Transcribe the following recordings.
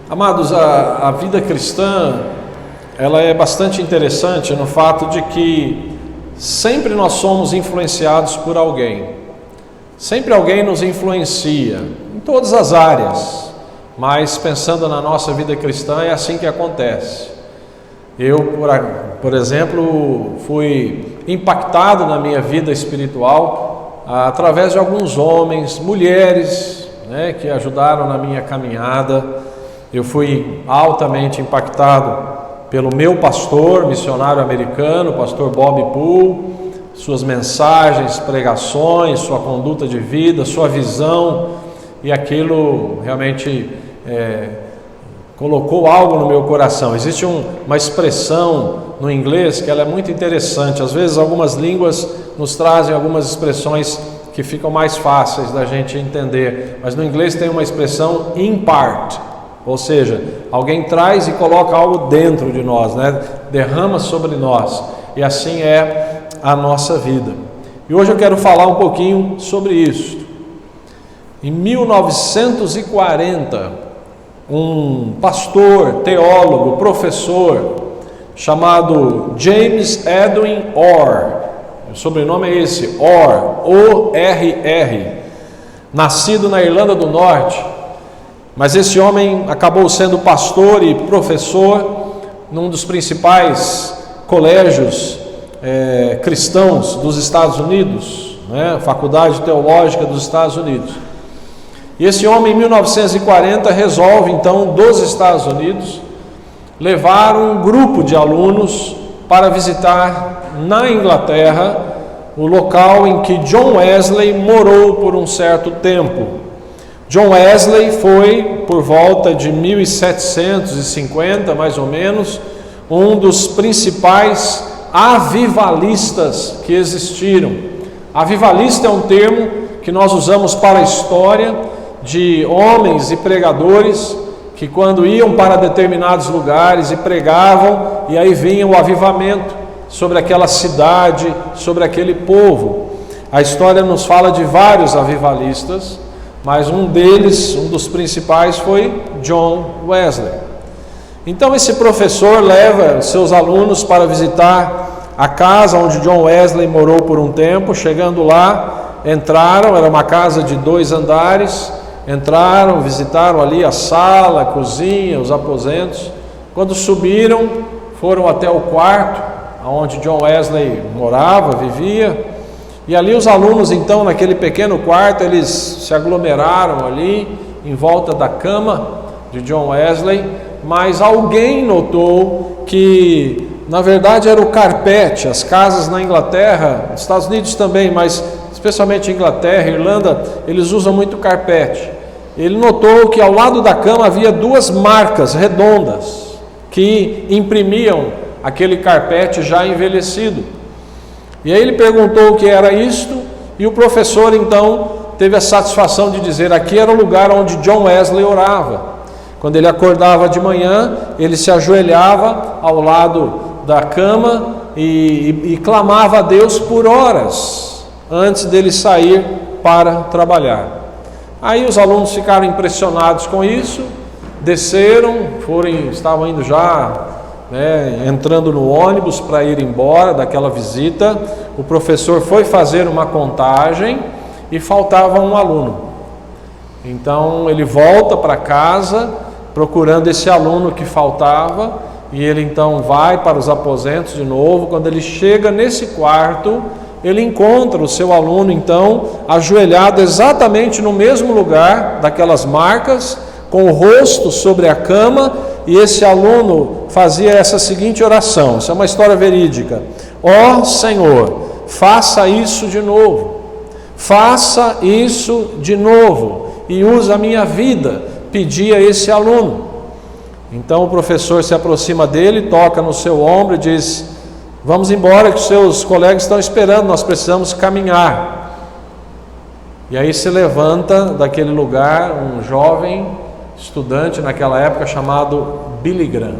Amados, a vida cristã, ela é bastante interessante no fato de que sempre nós somos influenciados por alguém. Sempre alguém nos influencia, em todas as áreas, mas pensando na nossa vida cristã é assim que acontece. Eu, por exemplo, fui impactado na minha vida espiritual através de alguns homens, mulheres, que ajudaram na minha caminhada. Eu fui altamente impactado pelo meu pastor, missionário americano, pastor Bob Poole, suas mensagens, pregações, sua conduta de vida, sua visão, e aquilo realmente colocou algo no meu coração. Existe uma expressão no inglês que ela é muito interessante. Às vezes algumas línguas nos trazem algumas expressões que ficam mais fáceis da gente entender, mas no inglês tem uma expressão in part, ou seja, alguém traz e coloca algo dentro de nós, derrama sobre nós, e assim é a nossa vida. E hoje eu quero falar um pouquinho sobre isso. Em 1940, um pastor, teólogo, professor, chamado James Edwin Orr, o sobrenome é esse, Orr, O-R-R, nascido na Irlanda do Norte, mas esse homem acabou sendo pastor e professor num dos principais colégios cristãos dos Estados Unidos, Faculdade Teológica dos Estados Unidos. E esse homem, em 1940, resolve então, dos Estados Unidos, levar um grupo de alunos para visitar na Inglaterra o local em que John Wesley morou por um certo tempo. John Wesley foi, por volta de 1750, mais ou menos, um dos principais avivalistas que existiram. Avivalista é um termo que nós usamos para a história de homens e pregadores que, quando iam para determinados lugares e pregavam, e aí vinha o avivamento sobre aquela cidade, sobre aquele povo. A história nos fala de vários avivalistas, mas um deles, um dos principais, foi John Wesley. Então esse professor leva seus alunos para visitar a casa onde John Wesley morou por um tempo. Chegando lá, entraram, era uma casa de 2 andares, entraram, visitaram ali a sala, a cozinha, os aposentos. Quando subiram, foram até o quarto onde John Wesley morava, vivia. E ali os alunos, então, naquele pequeno quarto, eles se aglomeraram ali em volta da cama de John Wesley, mas alguém notou que na verdade era o carpete. As casas na Inglaterra, nos Estados Unidos também, mas especialmente Inglaterra, Irlanda, eles usam muito carpete. Ele notou que ao lado da cama havia duas marcas redondas que imprimiam aquele carpete já envelhecido. E aí ele perguntou o que era isto, e o professor então teve a satisfação de dizer: aqui era o lugar onde John Wesley orava. Quando ele acordava de manhã, ele se ajoelhava ao lado da cama e clamava a Deus por horas antes dele sair para trabalhar. Aí os alunos ficaram impressionados com isso, desceram, estavam indo já, entrando no ônibus para ir embora daquela visita. O professor foi fazer uma contagem e faltava um aluno. Então ele volta para casa procurando esse aluno que faltava, e ele então vai para os aposentos de novo. Quando ele chega nesse quarto, ele encontra o seu aluno então ajoelhado exatamente no mesmo lugar daquelas marcas, com o rosto sobre a cama, e esse aluno fazia essa seguinte oração. Isso é uma história verídica: ó Senhor, faça isso de novo, faça isso de novo, e usa a minha vida, pedia esse aluno. Então o professor se aproxima dele, toca no seu ombro e diz: vamos embora que os seus colegas estão esperando, nós precisamos caminhar. E aí se levanta daquele lugar um jovem estudante naquela época chamado Billy Graham.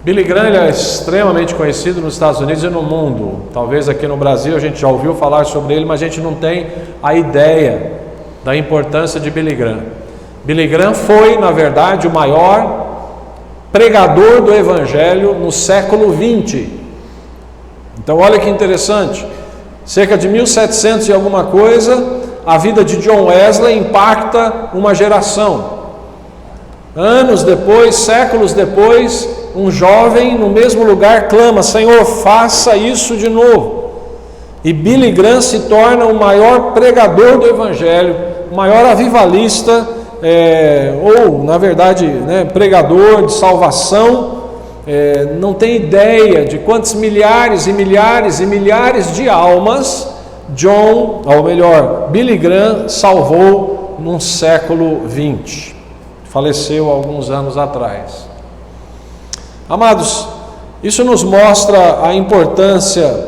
Billy Graham ele é extremamente conhecido nos Estados Unidos e no mundo. Talvez aqui no Brasil a gente já ouviu falar sobre ele, mas a gente não tem a ideia da importância de Billy Graham. Billy Graham foi, na verdade, o maior pregador do Evangelho no século XX. Então olha que interessante, cerca de 1700 e alguma coisa, a vida de John Wesley impacta uma geração. Anos depois, séculos depois, um jovem no mesmo lugar clama: Senhor, faça isso de novo. E Billy Graham se torna o maior pregador do Evangelho, o maior avivalista, ou na verdade pregador de salvação. Não tem ideia de quantos milhares e milhares e milhares de almas Billy Graham salvou no século XX. Faleceu há alguns anos atrás. Amados, isso nos mostra a importância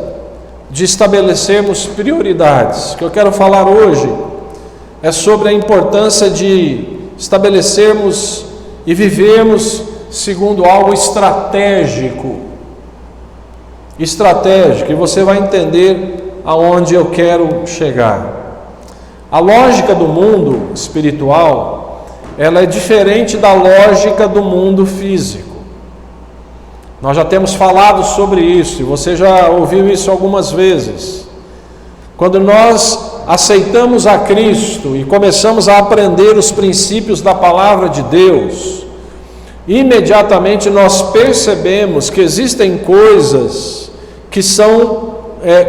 de estabelecermos prioridades. O que eu quero falar hoje é sobre a importância de estabelecermos e vivermos segundo algo estratégico. Estratégico, e você vai entender aonde eu quero chegar. A lógica do mundo espiritual, ela é diferente da lógica do mundo físico. Nós já temos falado sobre isso, e você já ouviu isso algumas vezes. Quando nós aceitamos a Cristo e começamos a aprender os princípios da palavra de Deus, imediatamente nós percebemos que existem coisas que são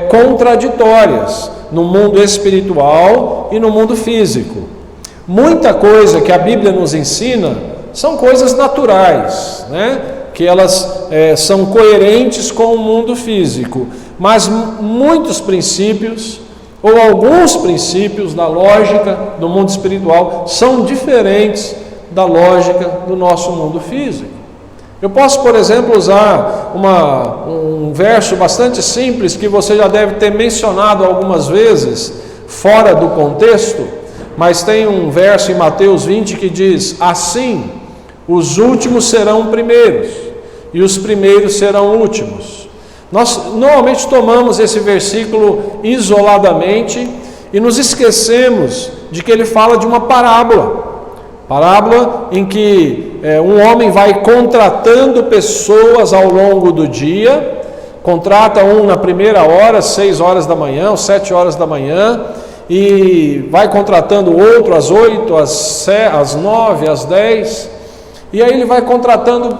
contraditórias no mundo espiritual e no mundo físico. Muita coisa que a Bíblia nos ensina são coisas naturais, que elas são coerentes com o mundo físico, mas muitos princípios, ou alguns princípios da lógica do mundo espiritual, são diferentes da lógica do nosso mundo físico. Eu posso, por exemplo, usar um verso bastante simples que você já deve ter mencionado algumas vezes, fora do contexto, mas tem um verso em Mateus 20 que diz: assim, os últimos serão primeiros, e os primeiros serão últimos. Nós normalmente tomamos esse versículo isoladamente e nos esquecemos de que ele fala de uma parábola em que um homem vai contratando pessoas ao longo do dia, contrata um na primeira hora, 6 horas da manhã, ou 7 horas da manhã, e vai contratando outro às 8, às 9, às 10, e aí ele vai contratando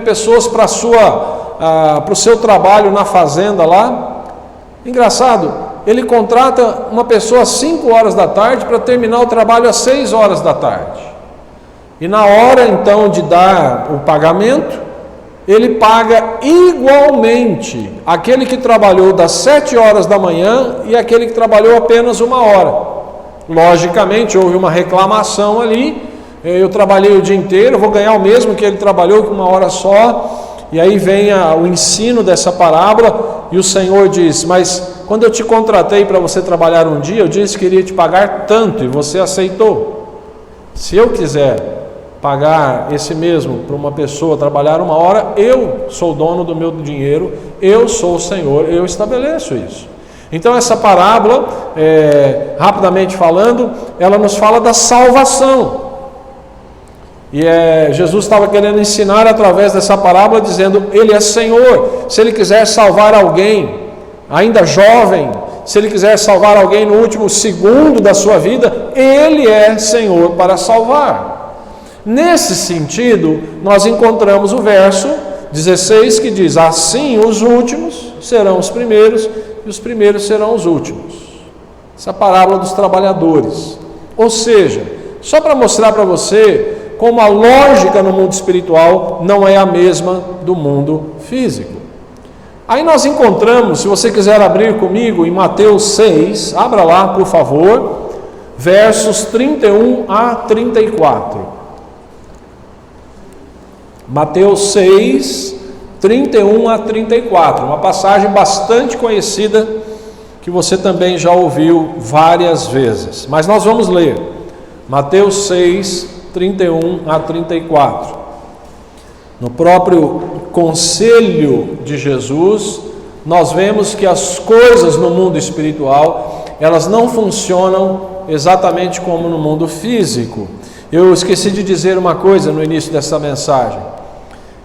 pessoas para o seu trabalho na fazenda lá. Engraçado, ele contrata uma pessoa às 5 horas da tarde para terminar o trabalho às 6 horas da tarde. E na hora então de dar o pagamento, ele paga igualmente aquele que trabalhou das 7 horas da manhã e aquele que trabalhou apenas 1 hora. Logicamente, houve uma reclamação ali, eu trabalhei o dia inteiro, eu vou ganhar o mesmo que ele trabalhou com 1 hora só. E aí vem o ensino dessa parábola, e o Senhor diz: mas quando eu te contratei para você trabalhar um dia, eu disse que iria te pagar tanto, e você aceitou. Se eu quiser pagar esse mesmo para uma pessoa trabalhar 1 hora, eu sou dono do meu dinheiro, eu sou o Senhor, eu estabeleço isso. Então essa parábola, rapidamente falando, ela nos fala da salvação. E Jesus estava querendo ensinar através dessa parábola, dizendo: Ele é Senhor. Se Ele quiser salvar alguém, ainda jovem, se Ele quiser salvar alguém no último segundo da sua vida, Ele é Senhor para salvar. Nesse sentido, nós encontramos o verso 16 que diz: assim os últimos serão os primeiros e os primeiros serão os últimos. Essa parábola dos trabalhadores. Ou seja, só para mostrar para você como a lógica no mundo espiritual não é a mesma do mundo físico. Aí nós encontramos, se você quiser abrir comigo, em Mateus 6, abra lá por favor, versos 31 a 34. Mateus 6, 31 a 34, uma passagem bastante conhecida, que você também já ouviu várias vezes. Mas nós vamos ler, Mateus 6, 31 a 34. No próprio conselho de Jesus, nós vemos que as coisas no mundo espiritual, elas não funcionam exatamente como no mundo físico. Eu esqueci de dizer uma coisa no início dessa mensagem.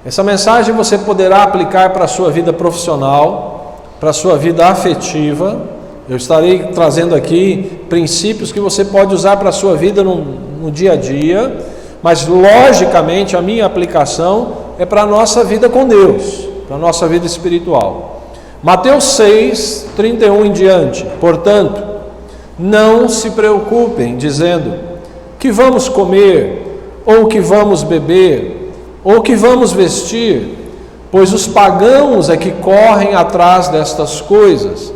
Essa mensagem você poderá aplicar para a sua vida profissional, para a sua vida afetiva. Eu estarei trazendo aqui princípios que você pode usar para a sua vida no dia a dia, mas logicamente a minha aplicação é para a nossa vida com Deus, para a nossa vida espiritual. Mateus 6, 31 em diante. Portanto, não se preocupem dizendo: que vamos comer, ou que vamos beber, ou que vamos vestir, pois os pagãos é que correm atrás destas coisas,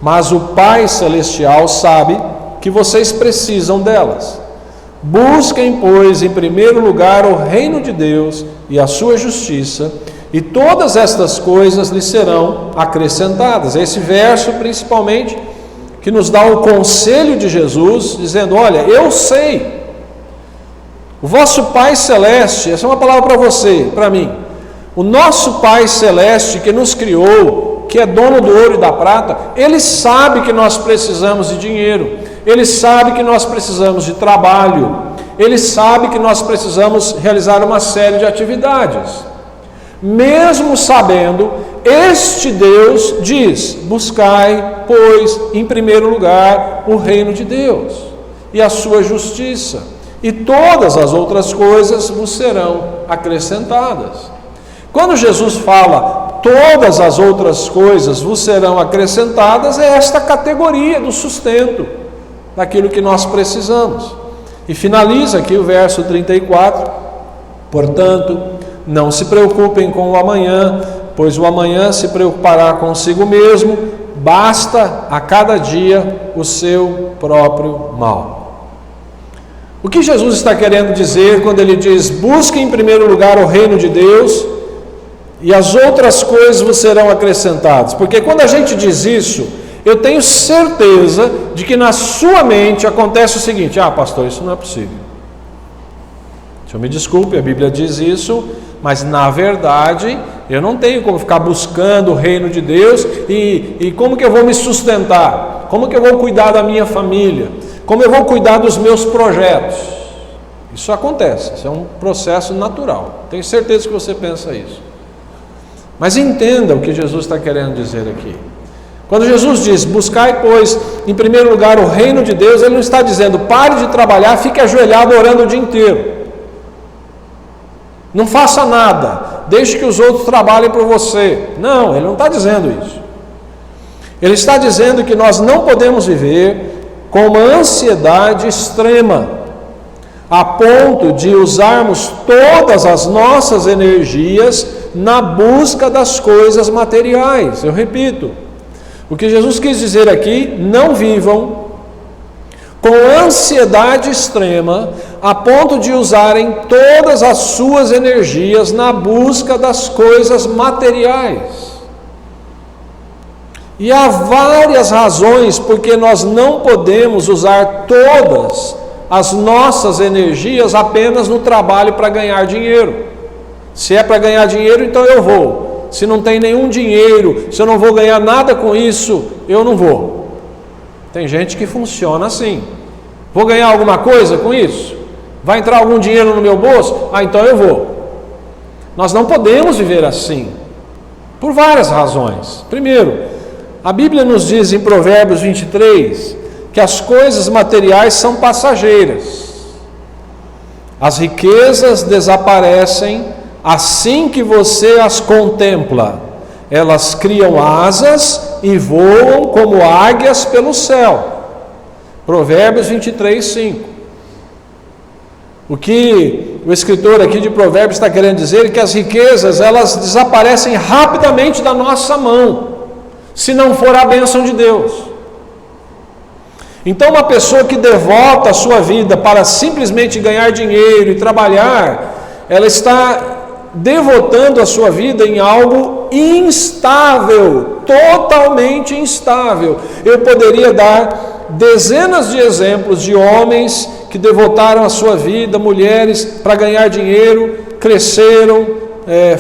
mas o Pai Celestial sabe que vocês precisam delas. Busquem, pois, em primeiro lugar o reino de Deus e a sua justiça, e todas estas coisas lhes serão acrescentadas. Esse verso, principalmente, que nos dá o conselho de Jesus, dizendo: olha, eu sei, o vosso Pai Celeste, essa é uma palavra para você, para mim, o nosso Pai Celeste que nos criou, que é dono do ouro e da prata, Ele sabe que nós precisamos de dinheiro, Ele sabe que nós precisamos de trabalho, Ele sabe que nós precisamos realizar uma série de atividades. Mesmo sabendo, este Deus diz: buscai, pois, em primeiro lugar o reino de Deus e a sua justiça, e todas as outras coisas vos serão acrescentadas. Quando Jesus fala todas as outras coisas vos serão acrescentadas, é esta categoria do sustento, daquilo que nós precisamos. E finaliza aqui o verso 34: portanto, não se preocupem com o amanhã, pois o amanhã se preocupará consigo mesmo, basta a cada dia o seu próprio mal. O que Jesus está querendo dizer quando Ele diz: busquem em primeiro lugar o reino de Deus e as outras coisas vos serão acrescentadas? Porque quando a gente diz isso, eu tenho certeza de que na sua mente acontece o seguinte: ah, pastor, isso não é possível. O senhor me desculpe, a Bíblia diz isso, mas na verdade eu não tenho como ficar buscando o reino de Deus e como que eu vou me sustentar? Como que eu vou cuidar da minha família? Como eu vou cuidar dos meus projetos? Isso acontece, isso é um processo natural. Tenho certeza que você pensa isso. Mas entenda o que Jesus está querendo dizer aqui. Quando Jesus diz: buscai, pois, em primeiro lugar o reino de Deus, Ele não está dizendo: pare de trabalhar, fique ajoelhado orando o dia inteiro. Não faça nada, deixe que os outros trabalhem por você. Não, Ele não está dizendo isso. Ele está dizendo que nós não podemos viver com uma ansiedade extrema, a ponto de usarmos todas as nossas energias na busca das coisas materiais. Eu repito, o que Jesus quis dizer aqui: não vivam com ansiedade extrema, a ponto de usarem todas as suas energias na busca das coisas materiais. E há várias razões porque nós não podemos usar todas as nossas energias apenas no trabalho para ganhar dinheiro. Se é para ganhar dinheiro, então eu vou. Se não tem nenhum dinheiro, se eu não vou ganhar nada com isso, eu não vou. Tem gente que funciona assim. Vou ganhar alguma coisa com isso? Vai entrar algum dinheiro no meu bolso? Ah, então eu vou. Nós não podemos viver assim, por várias razões. Primeiro, a Bíblia nos diz em Provérbios 23 que as coisas materiais são passageiras. As riquezas desaparecem assim que você as contempla. Elas criam asas e voam como águias pelo céu. Provérbios 23, 5. O que o escritor aqui de Provérbios está querendo dizer é que as riquezas, elas desaparecem rapidamente da nossa mão, se não for a bênção de Deus. Então, uma pessoa que devota a sua vida para simplesmente ganhar dinheiro e trabalhar, ela está devotando a sua vida em algo instável, totalmente instável. Eu poderia dar dezenas de exemplos de homens que devotaram a sua vida, mulheres, para ganhar dinheiro, cresceram,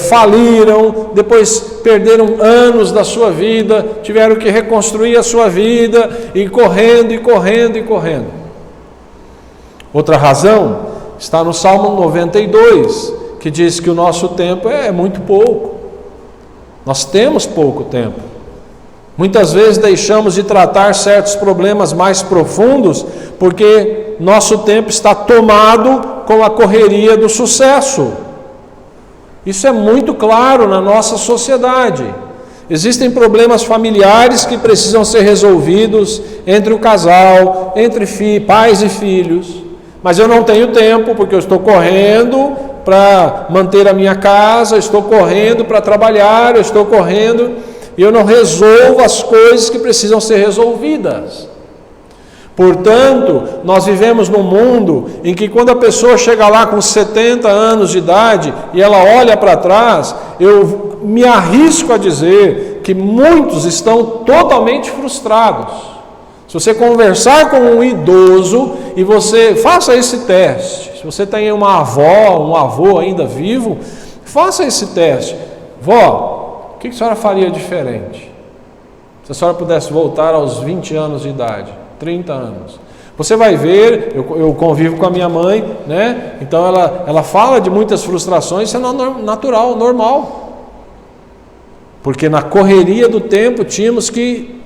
faliram, depois perderam anos da sua vida, tiveram que reconstruir a sua vida, e correndo, e correndo, e correndo. Outra razão está no Salmo 92, que diz que o nosso tempo é muito pouco. Nós temos pouco tempo. Muitas vezes deixamos de tratar certos problemas mais profundos, porque nosso tempo está tomado com a correria do sucesso. Isso é muito claro na nossa sociedade. Existem problemas familiares que precisam ser resolvidos entre o casal, entre pais e filhos, mas eu não tenho tempo porque eu estou correndo para manter a minha casa, eu estou correndo para trabalhar, eu estou correndo e eu não resolvo as coisas que precisam ser resolvidas. Portanto, nós vivemos num mundo em que quando a pessoa chega lá com 70 anos de idade e ela olha para trás, eu me arrisco a dizer que muitos estão totalmente frustrados. Se você conversar com um idoso e você faça esse teste, se você tem uma avó, um avô ainda vivo, faça esse teste. Vó, o que a senhora faria diferente? Se a senhora pudesse voltar aos 20 anos de idade, 30 anos. Você vai ver, eu convivo com a minha mãe, né? Então ela fala de muitas frustrações, isso é natural, normal. Porque na correria do tempo tínhamos que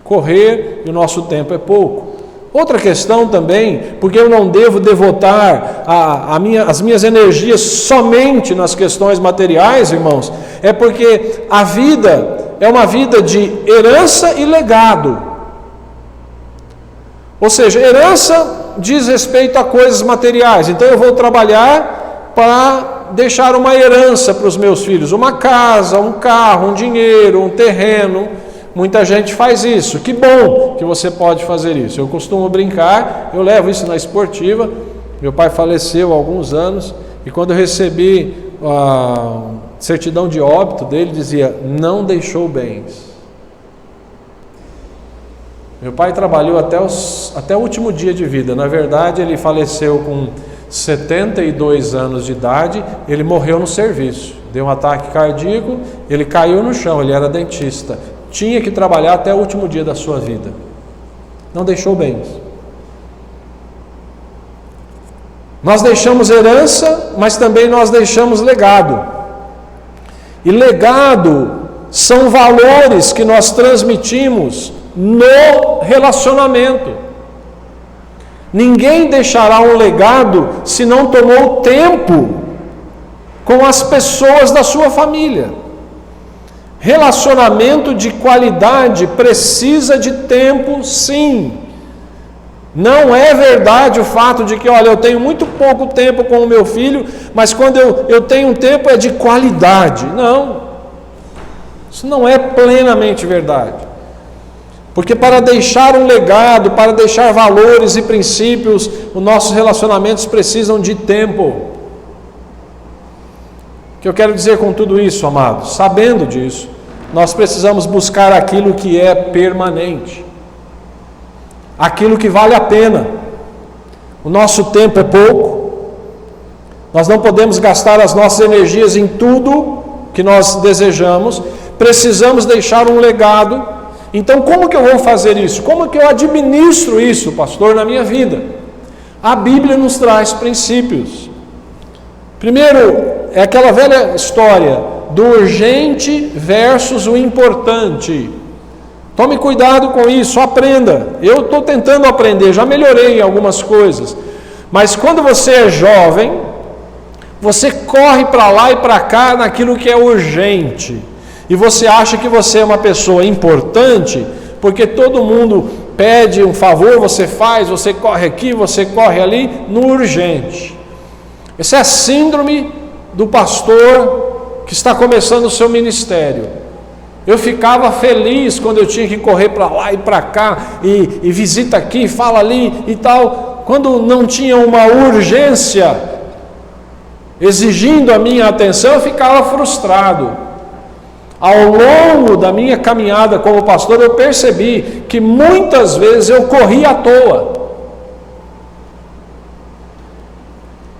correr e o nosso tempo é pouco. Outra questão também, porque eu não devo devotar as minhas energias somente nas questões materiais, irmãos, é porque a vida é uma vida de herança e legado. Ou seja, herança diz respeito a coisas materiais. Então eu vou trabalhar para deixar uma herança para os meus filhos, uma casa, um carro, um dinheiro, um terreno. Muita gente faz isso. Que bom que você pode fazer isso. Eu costumo brincar, eu levo isso na esportiva. Meu pai faleceu há alguns anos e quando eu recebi a certidão de óbito dele, dizia: não deixou bens. Meu pai trabalhou até o último dia de vida. Na verdade, ele faleceu com 72 anos de idade. Ele morreu no serviço. Deu um ataque cardíaco, ele caiu no chão, ele era dentista. Tinha que trabalhar até o último dia da sua vida. Não deixou bens. Nós deixamos herança, mas também nós deixamos legado. E legado são valores que nós transmitimos no relacionamento. Ninguém deixará um legado se não tomou tempo com as pessoas da sua família. Relacionamento de qualidade precisa de tempo, sim. Não é verdade o fato de que, olha, eu tenho muito pouco tempo com o meu filho, mas quando eu tenho um tempo é de qualidade. Não, isso não é plenamente verdade. Porque para deixar um legado, para deixar valores e princípios, os nossos relacionamentos precisam de tempo. O que eu quero dizer com tudo isso, amados? Sabendo disso, nós precisamos buscar aquilo que é permanente, aquilo que vale a pena. O nosso tempo é pouco, nós não podemos gastar as nossas energias em tudo que nós desejamos, precisamos deixar um legado. Então, como que eu vou fazer isso? Como que eu administro isso, pastor, na minha vida? A Bíblia nos traz princípios. Primeiro, é aquela velha história do urgente versus o importante. Tome cuidado com isso, aprenda. Eu estou tentando aprender, já melhorei em algumas coisas. Mas quando você é jovem, você corre para lá e para cá naquilo que é urgente. E você acha que você é uma pessoa importante, porque todo mundo pede um favor, você faz, você corre aqui, você corre ali, no urgente. Essa é a síndrome do pastor que está começando o seu ministério. Eu ficava feliz quando eu tinha que correr para lá e para cá, e visita aqui, fala ali e tal. Quando não tinha uma urgência exigindo a minha atenção, eu ficava frustrado. Ao longo da minha caminhada como pastor, eu percebi que muitas vezes eu corri à toa.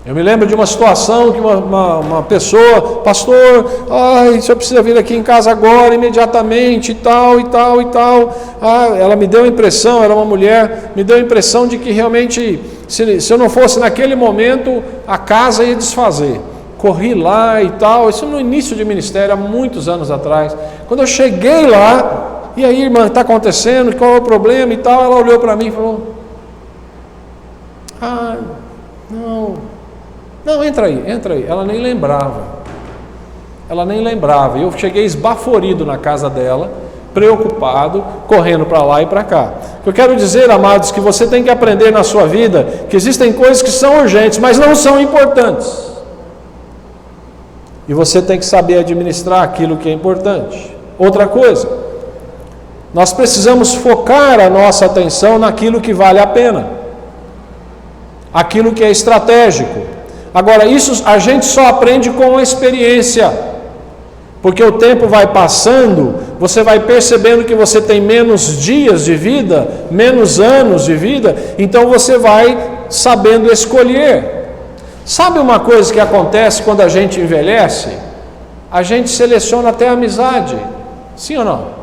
Eu me lembro de uma situação que uma pessoa, pastor, o senhor precisa vir aqui em casa agora, imediatamente, e tal. Ela me deu a impressão, era uma mulher, me deu a impressão de que realmente, se eu não fosse naquele momento, a casa ia desfazer. Corri lá e tal, isso no início de ministério, há muitos anos atrás. Quando eu cheguei lá, e aí, irmã, está acontecendo, qual é o problema e tal, ela olhou para mim e falou, não, entra aí. Ela nem lembrava. Eu cheguei esbaforido na casa dela, preocupado, correndo para lá e para cá. Eu quero dizer, amados, que você tem que aprender na sua vida que existem coisas que são urgentes, mas não são importantes. E você tem que saber administrar aquilo que é importante. Outra coisa, nós precisamos focar a nossa atenção naquilo que vale a pena, aquilo que é estratégico. Agora, isso a gente só aprende com a experiência, porque o tempo vai passando, você vai percebendo que você tem menos dias de vida, menos anos de vida, então você vai sabendo escolher. Sabe uma coisa que acontece quando a gente envelhece? A gente seleciona até a amizade. Sim ou não?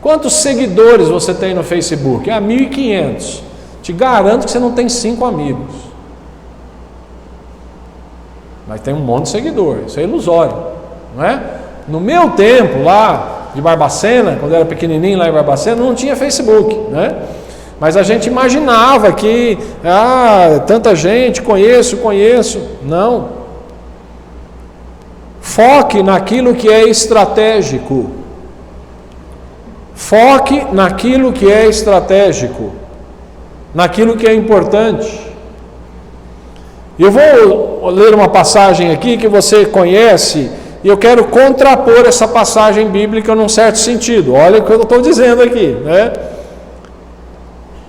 Quantos seguidores você tem no Facebook? 1.500. Te garanto que você não tem 5 amigos. Mas tem um monte de seguidor. Isso é ilusório, não é? No meu tempo lá de Barbacena, quando eu era pequenininho lá em Barbacena, não tinha Facebook, né? Mas a gente imaginava que, tanta gente, conheço. Não. Foque naquilo que é estratégico. Foque naquilo que é estratégico. Naquilo que é importante. Eu vou ler uma passagem aqui que você conhece, e eu quero contrapor essa passagem bíblica num certo sentido. Olha o que eu estou dizendo aqui, né?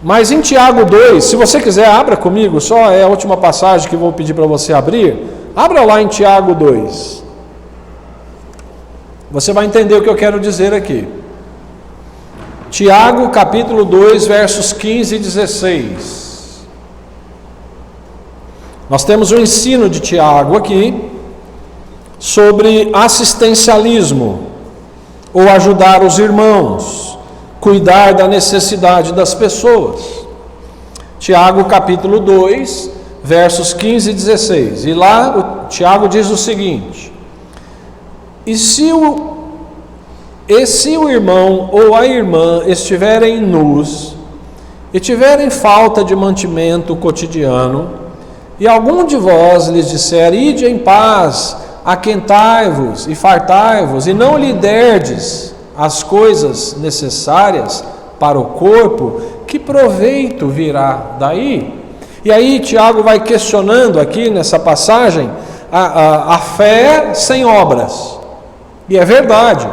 Mas em Tiago 2, se você quiser, abra comigo, só é a última passagem que eu vou pedir para você abrir. Abra lá em Tiago 2. Você vai entender o que eu quero dizer aqui. Tiago capítulo 2, versos 15 e 16. Nós temos um ensino de Tiago aqui sobre assistencialismo, ou ajudar os irmãos, cuidar da necessidade das pessoas. Tiago capítulo 2, versos 15 e 16. E lá Tiago diz o seguinte: E se o irmão ou a irmã estiverem nus e tiverem falta de mantimento cotidiano, e algum de vós lhes disser, ide em paz, aquentai-vos e fartai-vos, e não lhe derdes as coisas necessárias para o corpo, que proveito virá daí? E aí Tiago vai questionando aqui nessa passagem a fé sem obras. E é verdade.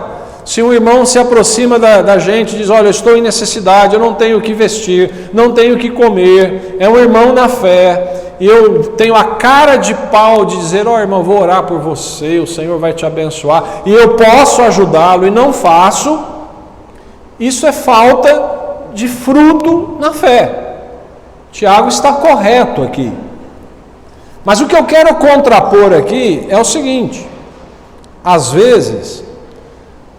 Se um irmão se aproxima da gente e diz, olha, eu estou em necessidade, eu não tenho o que vestir, não tenho o que comer, é um irmão na fé, e eu tenho a cara de pau de dizer, ó irmão, vou orar por você, o Senhor vai te abençoar, e eu posso ajudá-lo e não faço, isso é falta de fruto na fé. Tiago está correto aqui. Mas o que eu quero contrapor aqui é o seguinte: às vezes,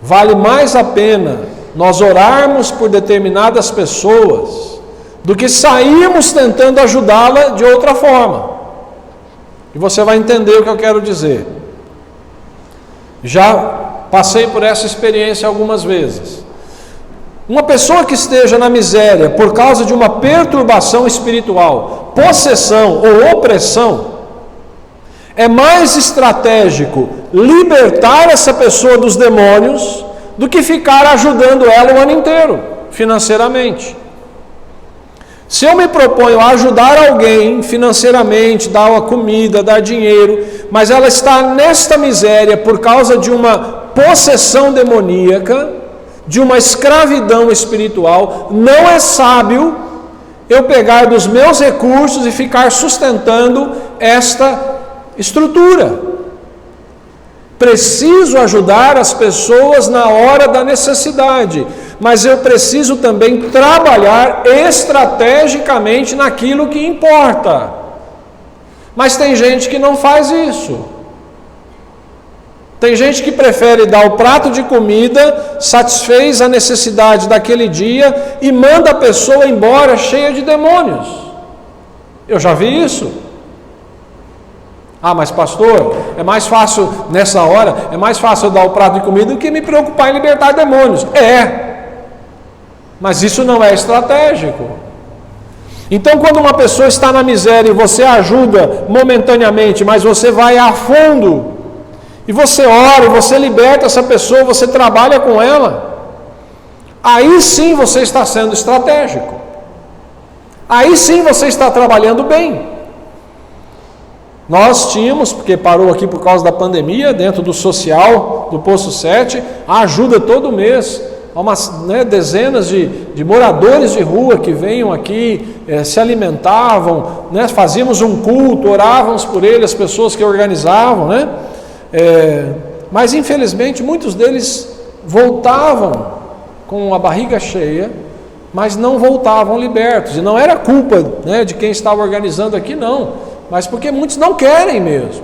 vale mais a pena nós orarmos por determinadas pessoas do que sairmos tentando ajudá-la de outra forma. E você vai entender o que eu quero dizer. Já passei por essa experiência algumas vezes. Uma pessoa que esteja na miséria por causa de uma perturbação espiritual, possessão ou opressão, é mais estratégico libertar essa pessoa dos demônios do que ficar ajudando ela o ano inteiro, financeiramente. Se eu me proponho a ajudar alguém financeiramente, dar uma comida, dar dinheiro, mas ela está nesta miséria por causa de uma possessão demoníaca, de uma escravidão espiritual, não é sábio eu pegar dos meus recursos e ficar sustentando esta estrutura. Preciso ajudar as pessoas na hora da necessidade, mas eu preciso também trabalhar estrategicamente naquilo que importa. Mas tem gente que não faz isso. Tem gente que prefere dar o prato de comida, satisfez a necessidade daquele dia e manda a pessoa embora cheia de demônios. Eu já vi isso. Ah, mas pastor, é mais fácil nessa hora, é mais fácil eu dar o prato de comida do que me preocupar em libertar demônios. Mas isso não é estratégico. Então, quando uma pessoa está na miséria e você ajuda momentaneamente, mas você vai a fundo, e você ora, e você liberta essa pessoa, você trabalha com ela, aí sim você está sendo estratégico. Aí sim você está trabalhando bem. Nós tínhamos, porque parou aqui por causa da pandemia, dentro do social, do Poço 7, a ajuda todo mês, dezenas de moradores de rua que venham aqui, se alimentavam, fazíamos um culto, orávamos por eles, as pessoas que organizavam, mas infelizmente muitos deles voltavam com a barriga cheia, mas não voltavam libertos, e não era culpa de quem estava organizando aqui, não, mas porque muitos não querem mesmo.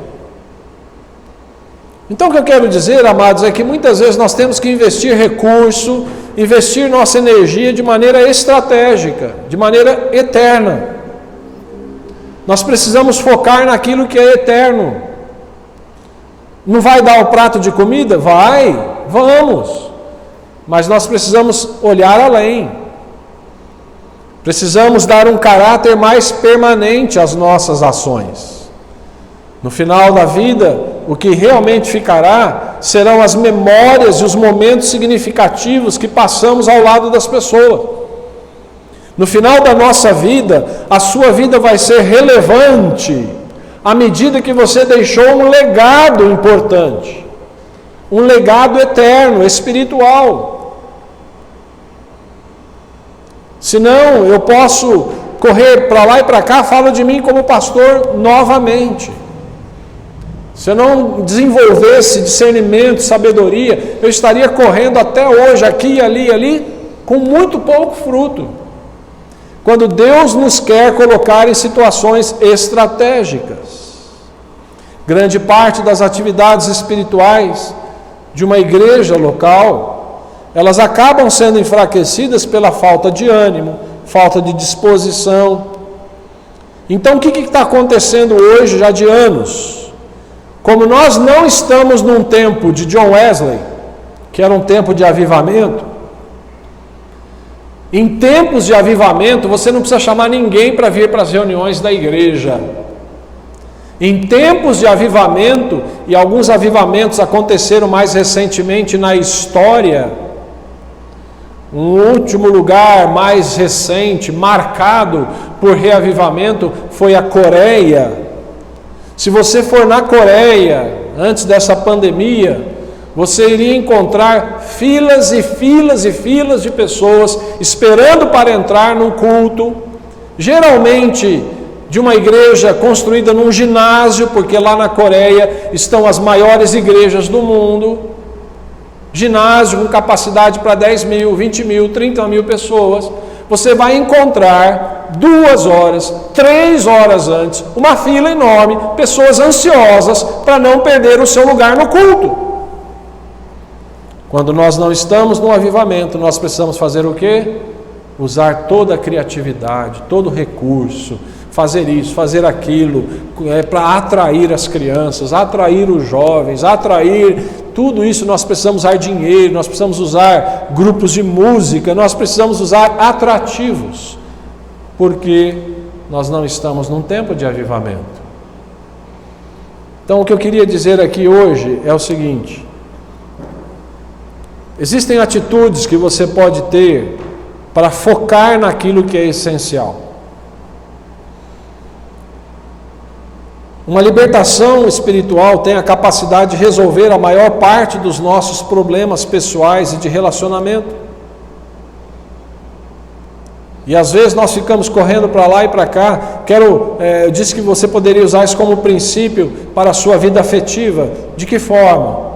Então o que eu quero dizer, amados, é que muitas vezes nós temos que investir recurso, investir nossa energia de maneira estratégica, de maneira eterna. Nós precisamos focar naquilo que é eterno. Não vai dar o prato de comida? Vamos. Mas nós precisamos olhar além. Precisamos dar um caráter mais permanente às nossas ações. No final da vida, o que realmente ficará serão as memórias e os momentos significativos que passamos ao lado das pessoas. No final da nossa vida, a sua vida vai ser relevante à medida que você deixou um legado importante, um legado eterno, espiritual. Senão eu posso correr para lá e para cá, falo de mim como pastor novamente. Se eu não desenvolvesse discernimento, sabedoria, eu estaria correndo até hoje, aqui, ali, com muito pouco fruto. Quando Deus nos quer colocar em situações estratégicas. Grande parte das atividades espirituais de uma igreja local, elas acabam sendo enfraquecidas pela falta de ânimo, falta de disposição. Então o que está acontecendo hoje, já de anos? Como nós não estamos num tempo de John Wesley, que era um tempo de avivamento, em tempos de avivamento você não precisa chamar ninguém para vir para as reuniões da igreja. Em tempos de avivamento, e alguns avivamentos aconteceram mais recentemente na história, Um último lugar mais recente, marcado por reavivamento, foi a Coreia. Se você for na Coreia, antes dessa pandemia, você iria encontrar filas e filas e filas de pessoas esperando para entrar num culto, geralmente de uma igreja construída num ginásio, porque lá na Coreia estão as maiores igrejas do mundo. Ginásio com capacidade para 10 mil, 20 mil, 30 mil pessoas. Você vai encontrar 2 horas, 3 horas antes, uma fila enorme, pessoas ansiosas para não perder o seu lugar no culto. Quando nós não estamos no avivamento, nós precisamos fazer o quê? Usar toda a criatividade, todo o recurso, fazer isso, fazer aquilo, para atrair as crianças, atrair os jovens, atrair tudo isso. Nós precisamos usar dinheiro, nós precisamos usar grupos de música, nós precisamos usar atrativos, porque nós não estamos num tempo de avivamento. Então, o que eu queria dizer aqui hoje é o seguinte: existem atitudes que você pode ter para focar naquilo que é essencial. Uma libertação espiritual tem a capacidade de resolver a maior parte dos nossos problemas pessoais e de relacionamento. E às vezes nós ficamos correndo para lá e para cá. Eu disse que você poderia usar isso como princípio para a sua vida afetiva. De que forma?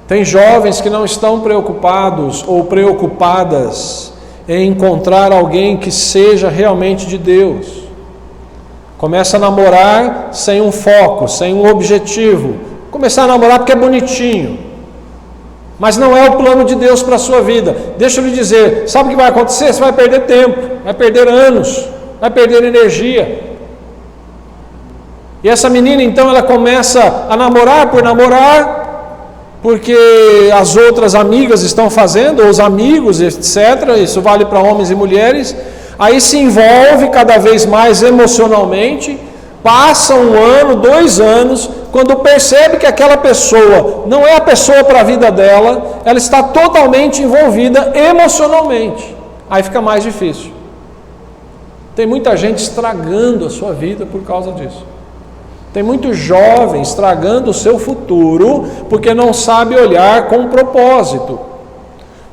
Tem jovens que não estão preocupados ou preocupadas em encontrar alguém que seja realmente de Deus. Começa a namorar sem um foco, sem um objetivo. Começar a namorar porque é bonitinho, mas não é o plano de Deus para a sua vida. Deixa eu lhe dizer, sabe o que vai acontecer? Você vai perder tempo, vai perder anos, vai perder energia. E essa menina então, ela começa a namorar por namorar, porque as outras amigas estão fazendo, ou os amigos, etc. Isso vale para homens e mulheres. Aí se envolve cada vez mais emocionalmente, passa 1 ano, 2 anos, quando percebe que aquela pessoa não é a pessoa para a vida dela, ela está totalmente envolvida emocionalmente. Aí fica mais difícil. Tem muita gente estragando a sua vida por causa disso. Tem muito jovem estragando o seu futuro, porque não sabe olhar com propósito,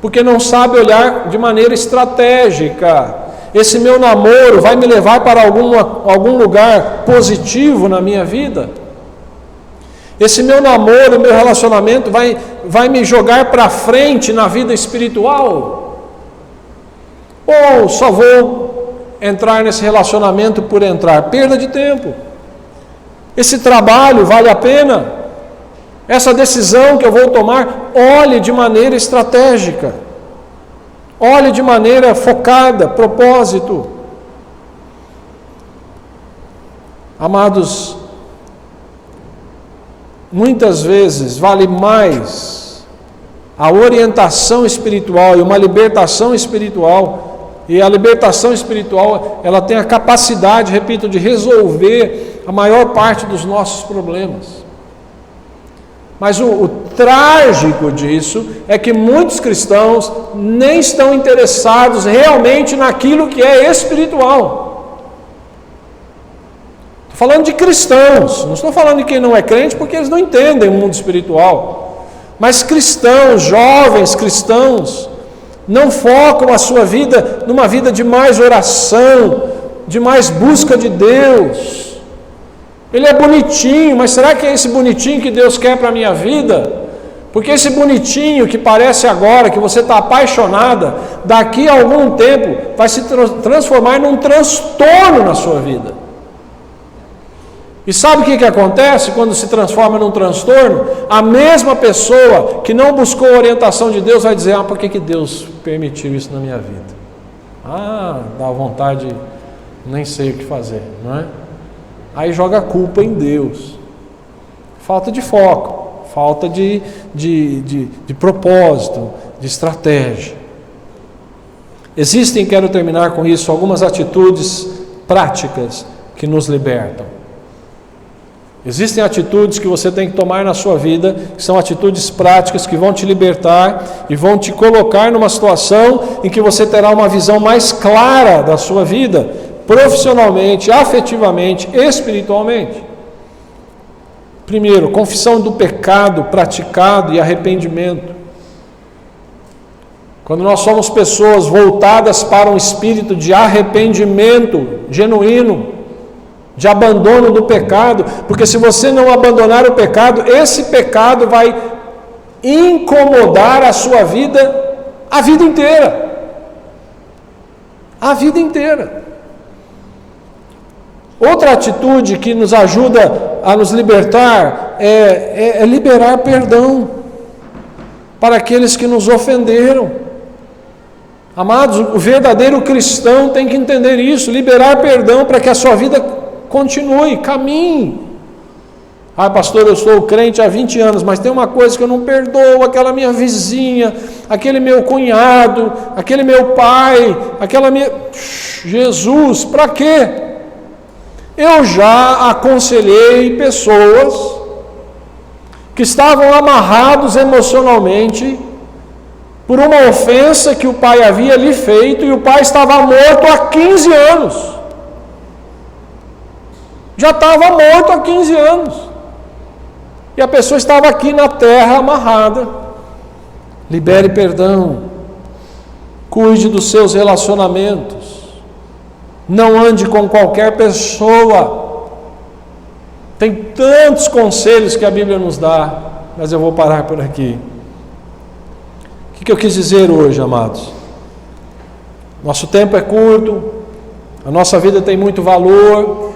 porque não sabe olhar de maneira estratégica. Esse meu namoro vai me levar para algum lugar positivo na minha vida? Esse meu namoro, meu relacionamento vai me jogar para frente na vida espiritual? Ou só vou entrar nesse relacionamento por entrar? Perda de tempo. Esse trabalho vale a pena? Essa decisão que eu vou tomar, olhe de maneira estratégica. Olhe de maneira focada, propósito. Amados, muitas vezes vale mais a orientação espiritual e uma libertação espiritual. E a libertação espiritual, ela tem a capacidade, repito, de resolver a maior parte dos nossos problemas. Mas o trágico disso é que muitos cristãos nem estão interessados realmente naquilo que é espiritual. Estou falando de cristãos, não estou falando de quem não é crente, porque eles não entendem o mundo espiritual. Mas cristãos, jovens cristãos, não focam a sua vida numa vida de mais oração, de mais busca de Deus. Ele é bonitinho, mas será que é esse bonitinho que Deus quer para a minha vida? Porque esse bonitinho que parece agora, que você está apaixonada, daqui a algum tempo vai se transformar num transtorno na sua vida. E sabe o que acontece quando se transforma num transtorno? A mesma pessoa que não buscou a orientação de Deus vai dizer: por que Deus permitiu isso na minha vida? Dá vontade, nem sei o que fazer, não é? Aí joga a culpa em Deus. Falta de foco, falta de propósito, de estratégia. Existem, quero terminar com isso, algumas atitudes práticas que nos libertam. Existem atitudes que você tem que tomar na sua vida, que são atitudes práticas, que vão te libertar e vão te colocar numa situação em que você terá uma visão mais clara da sua vida, profissionalmente, afetivamente, espiritualmente. Primeiro, confissão do pecado praticado e arrependimento. Quando nós somos pessoas voltadas para um espírito de arrependimento genuíno, de abandono do pecado, porque se você não abandonar o pecado, esse pecado vai incomodar a sua vida a vida inteira. A vida inteira. Outra atitude que nos ajuda a nos libertar é liberar perdão para aqueles que nos ofenderam. Amados, o verdadeiro cristão tem que entender isso, liberar perdão para que a sua vida continue, caminhe. Ah, pastor, eu sou crente há 20 anos, mas tem uma coisa que eu não perdoo, aquela minha vizinha, aquele meu cunhado, aquele meu pai, aquela minha... Jesus, para quê? Eu já aconselhei pessoas que estavam amarrados emocionalmente por uma ofensa que o pai havia lhe feito, e o pai estava morto há 15 anos. Já estava morto há 15 anos. E a pessoa estava aqui na terra amarrada. Libere perdão. Cuide dos seus relacionamentos. Não ande com qualquer pessoa. Tem tantos conselhos que a Bíblia nos dá, mas eu vou parar por aqui. O que eu quis dizer hoje, amados? Nosso tempo é curto, a nossa vida tem muito valor,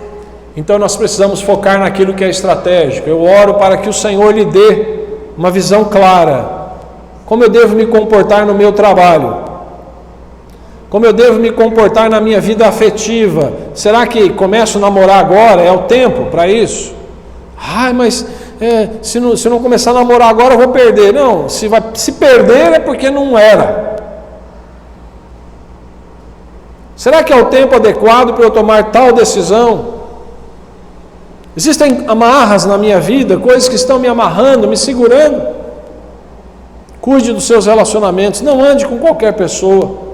então nós precisamos focar naquilo que é estratégico. Eu oro para que o Senhor lhe dê uma visão clara. Como eu devo me comportar no meu trabalho? Como eu devo me comportar na minha vida afetiva? Será que começo a namorar agora? É o tempo para isso? Ai, mas se não começar a namorar agora eu vou perder. Não, se perder é porque não era. Será que é o tempo adequado para eu tomar tal decisão? Existem amarras na minha vida, coisas que estão me amarrando, me segurando. Cuide dos seus relacionamentos, não ande com qualquer pessoa.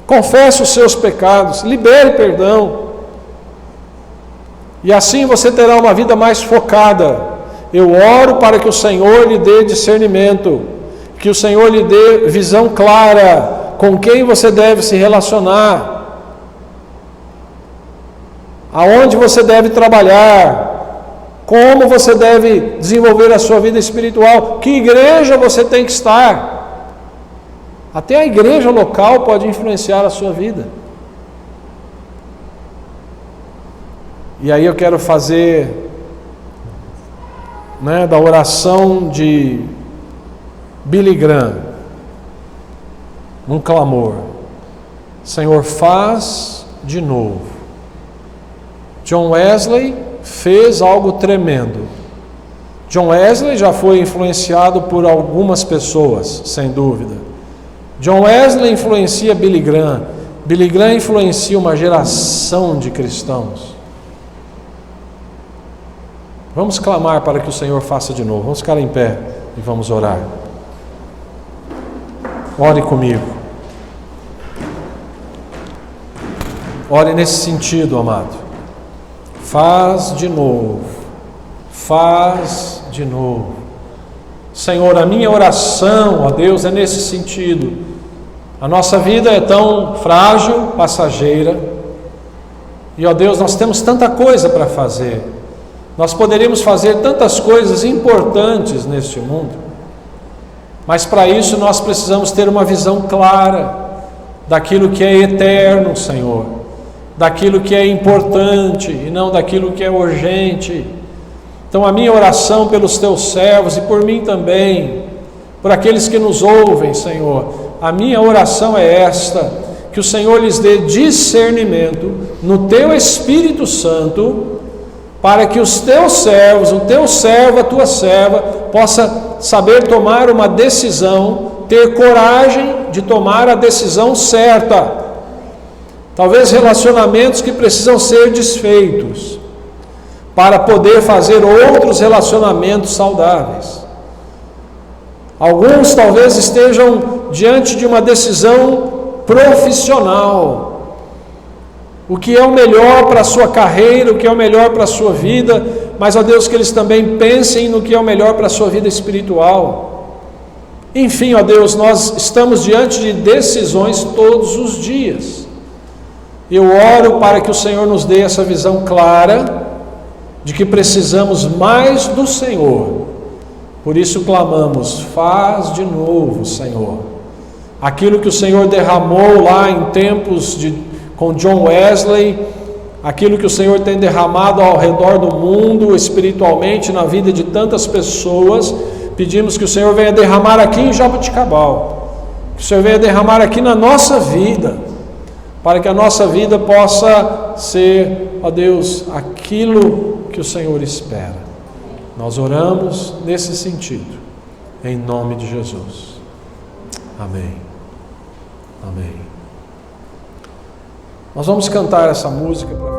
Confesse os seus pecados, libere perdão. E assim você terá uma vida mais focada. Eu oro para que o Senhor lhe dê discernimento, que o Senhor lhe dê visão clara com quem você deve se relacionar, aonde você deve trabalhar, como você deve desenvolver a sua vida espiritual, que igreja você tem que estar. Até a igreja local pode influenciar a sua vida. E aí eu quero fazer da oração de Billy Graham um clamor: Senhor, faz de novo. John Wesley fez algo tremendo. John Wesley já foi influenciado por algumas pessoas, sem dúvida. John Wesley influencia Billy Graham. Billy Graham influencia uma geração de cristãos. Vamos clamar para que o Senhor faça de novo. Vamos ficar em pé e vamos orar. Ore comigo. Ore nesse sentido, amado. Faz de novo. Faz de novo. Senhor, a minha oração, ó Deus, é nesse sentido. A nossa vida é tão frágil, passageira. E, ó Deus, nós temos tanta coisa para fazer. Nós poderíamos fazer tantas coisas importantes neste mundo. Mas para isso nós precisamos ter uma visão clara daquilo que é eterno, Senhor. Daquilo que é importante e não daquilo que é urgente. Então a minha oração pelos teus servos e por mim também, por aqueles que nos ouvem, Senhor, a minha oração é esta: que o Senhor lhes dê discernimento no teu Espírito Santo, para que os teus servos, o teu servo, a tua serva, possa saber tomar uma decisão, ter coragem de tomar a decisão certa. Talvez relacionamentos que precisam ser desfeitos, para poder fazer outros relacionamentos saudáveis. Alguns talvez estejam diante de uma decisão profissional. O que é o melhor para a sua carreira, o que é o melhor para a sua vida, mas, ó Deus, que eles também pensem no que é o melhor para a sua vida espiritual. Enfim, ó Deus, nós estamos diante de decisões todos os dias. Eu oro para que o Senhor nos dê essa visão clara de que precisamos mais do Senhor. Por isso clamamos, faz de novo, Senhor. Aquilo que o Senhor derramou lá em tempos com John Wesley, aquilo que o Senhor tem derramado ao redor do mundo, espiritualmente, na vida de tantas pessoas, pedimos que o Senhor venha derramar aqui em Jaboticabal, que o Senhor venha derramar aqui na nossa vida, para que a nossa vida possa ser, ó Deus, aquilo que o Senhor espera. Nós oramos nesse sentido, em nome de Jesus. Amém. Amém. Nós vamos cantar essa música para